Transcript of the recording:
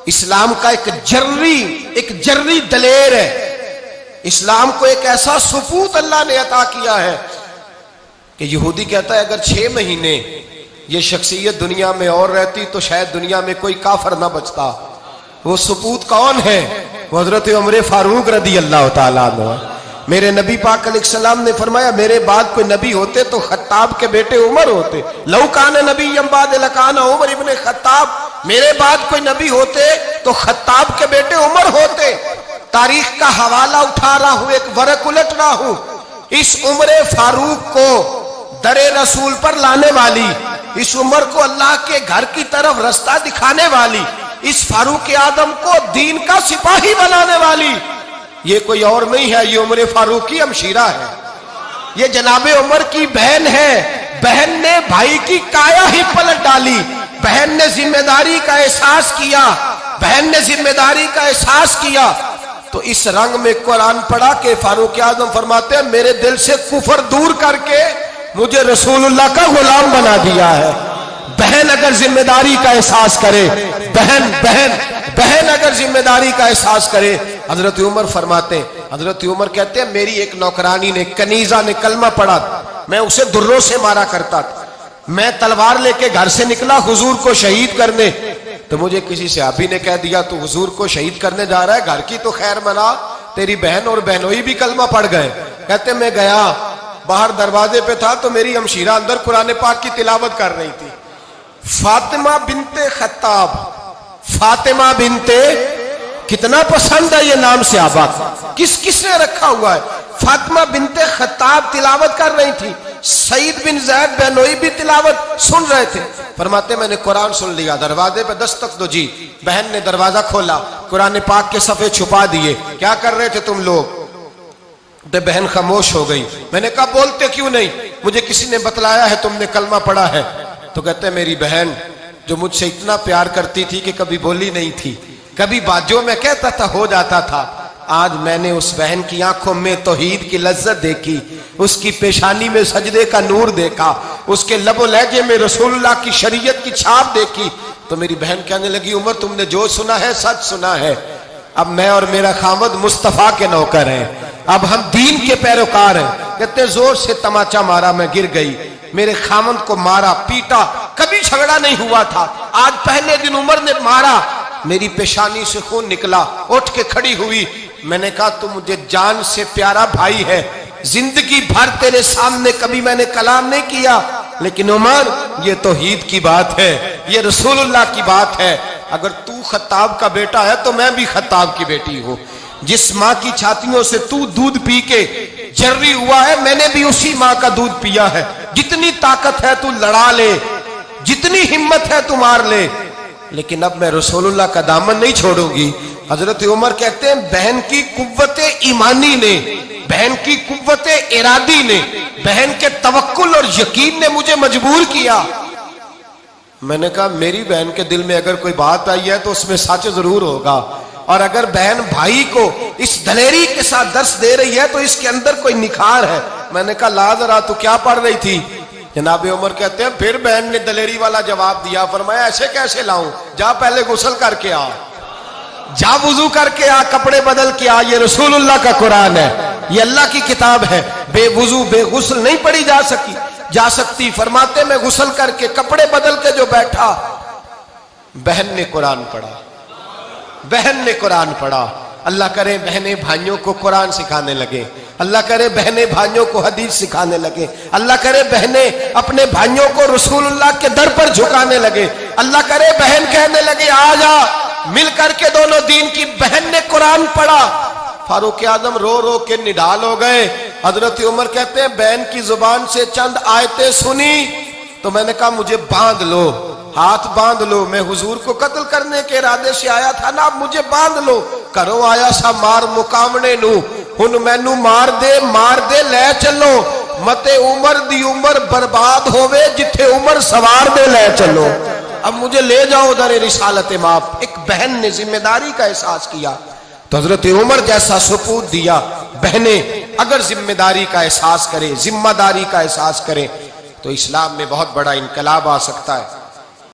इस्लाम का एक जर्री दलेर है। इस्लाम को एक ऐसा सुपूत अल्लाह ने अता किया है कि यहूदी कहता है अगर 6 महीने ये शख्सियत दुनिया में और रहती तो शायद दुनिया में कोई काफर ना बचता। वो सुपूत कौन है? वो हजरत उमर फारूक रदी अल्लाह ताला अन्हु। मेरे नबी पाक अलैहिस्सलाम ने फरमाया मेरे बाद कोई नबी होते तो खत्ताब के बेटे उमर होते। लौ कान नबी बाद लकान उमर इब्ने खत्ताब, मेरे बाद कोई नबी होते तो खत्ताब के बेटे उमर होते। तारीख का हवाला उठा रहा हूं, एक वरक उलट रहा हूं। इस उमर फारूक को दरे रसूल पर लाने वाली, इस उमर को अल्लाह के घर की तरफ रास्ता दिखाने वाली, इस फारूक आदम को दीन का सिपाही बनाने वाली, ये कोई और नहीं है, ये उमर फारूक की हमशीरा है। ये जनाबे उमर की बहन है। बहन ने भाई की काया ही पलट डाली। बहन ने जिम्मेदारी का एहसास किया, बहन ने जिम्मेदारी का एहसास किया तो इस रंग में कुरान पढ़ा के फारूक आजम फरमाते हैं मेरे दिल से कुफर दूर करके मुझे रसूलुल्लाह का गुलाम बना दिया है। बहन अगर जिम्मेदारी का एहसास करे, बहन अगर जिम्मेदारी का एहसास करे। हजरत उमर फरमाते हैं, हजरत उमर कहते हैं मेरी एक नौकरानी ने, कनीजा ने कलमा पढ़ा, मैं उसे दुर्रों से मारा करता था। मैं तलवार लेके घर से निकला हुजूर को शहीद करने, तो मुझे किसी सहाबी ने कह दिया तू हुजूर को शहीद करने जा रहा है, घर की तो खैर मना, तेरी बहन और बहनोई भी कलमा पढ़ गए। कहते मैं गया, बाहर दरवाजे पे था तो मेरी हमशीरा अंदर कुरान पाक की तिलावत कर रही थी। फातिमा बिनते खत्ताब, फातिमा बिनते, कितना पसंद है ये नाम सहाबा, किसने रखा हुआ है। फातिमा बिनते खत्ताब तिलावत कर रही थी, सईद बिन ज़ैद बहनोई भी तिलावत सुन रहे थे। फरमाते मैंने कुरान सुन लिया, दरवाजे पे दस्तक दो जी। बहन ने दरवाजा खोला, कुरान पाक के सफ़े छुपा दिए। क्या कर रहे थे तुम लोग? तो बहन खामोश हो गई। मैंने कहा बोलते क्यों नहीं? मुझे किसी ने बतलाया है तुमने कलमा पढ़ा है। तो कहते मेरी बहन जो मुझसे इतना प्यार करती थी कि कभी बोली नहीं थी, कभी बाजों में कहता था हो जाता था, आज मैंने उस बहन की आंखों में तौहीद की लज्जत देखी, उसकी पेशानी में सजदे का नूर देखा, उसके लबो लहजे में रसूलुल्लाह की शरीयत की छाप देखी। तो मेरी बहन कहने लगी उमर तुमने जो सुना है सच सुना है। अब मैं और मेरा खामद मुस्तफा के नौकर हैं, अब हम दीन के पैरोकार हैं। कहते जोर से तमाचा मारा, मैं गिर गई, मेरे खामद को मारा पीटा, कभी झगड़ा नहीं हुआ था, आज पहले दिन उमर ने मारा, मेरी पेशानी से खून निकला, उठ के खड़ी हुई। मैंने कहा तू मुझे जान से प्यारा भाई है, जिंदगी भर तेरे सामने कभी मैंने कलाम नहीं किया, लेकिन उमर ये तौहीद की बात है, ये रसूलुल्लाह की बात है। अगर तू खत्ताब का बेटा है तो मैं भी खत्ताब की बेटी हूं। जिस माँ की छातियों से तू दूध पी के जर्री हुआ है, मैंने भी उसी माँ का दूध पिया है। जितनी ताकत है तू लड़ा ले, जितनी हिम्मत है तू मार ले, लेकिन अब मैं रसूलुल्लाह का दामन नहीं छोड़ूंगी। हजरत उमर कहते हैं बहन की कुव्वते ईमानी ने, बहन की कुव्वते इरादी ने, बहन के तवक्कुल और यकीन ने मुझे मजबूर किया। मैंने कहा मेरी बहन के दिल में अगर कोई बात आई है तो उसमें सच जरूर होगा, और अगर बहन भाई को इस दलेरी के साथ दर्श दे रही है तो इसके अंदर कोई निखार है। मैंने कहा ला जरा तू क्या पढ़ रही थी? जनाबे उमर कहते हैं फिर बहन ने दलेरी वाला जवाब दिया, फरमाया ऐसे कैसे लाऊं, जा पहले गुस्ल करके आ, जा वुजू करके आ, कपड़े बदल के आ, ये रसूलुल्लाह का कुरान है, ये अल्लाह की किताब है, बेवुजू बेगुस्ल नहीं पढ़ी जा सकती। फरमाते मैं गुस्ल करके कपड़े बदल के जो बैठा, बहन ने कुरान पढ़ा, बहन ने कुरान पढ़ा। अल्लाह करे बहनें भाइयों को कुरान सिखाने लगे, अल्लाह करे बहनें भाइयों को हदीस सिखाने लगे, अल्लाह करे बहनें अपने भाइयों को रसूलुल्लाह के दर पर झुकाने लगे, अल्लाह करे बहन कहने लगे आ जा मिल करके दोनों दीन की। बहन ने कुरान पढ़ा, फारूक आजम रो रो के निढाल हो गए। हजरत उमर कहते हैं बहन की जुबान से चंद आयतें सुनी तो मैंने कहा मुझे बांध लो, हाथ बांध लो, मैं हुजूर को कत्ल करने के इरादे से आया था ना, मुझे बांध लो। करो आया सा मार मुकामने नू, हुन मैनू मार दे ले चलो, मते उमर दी उमर बर्बाद होवे, जिथे उमर सवार दे ले चलो। अब मुझे ले जाओ दर रिसालत माप। एक बहन ने जिम्मेदारी का एहसास किया तो हजरत उमर जैसा सुपूत दिया। बहनें अगर जिम्मेदारी का एहसास करें, जिम्मेदारी का एहसास करें तो इस्लाम में बहुत बड़ा इनकलाब आ सकता है।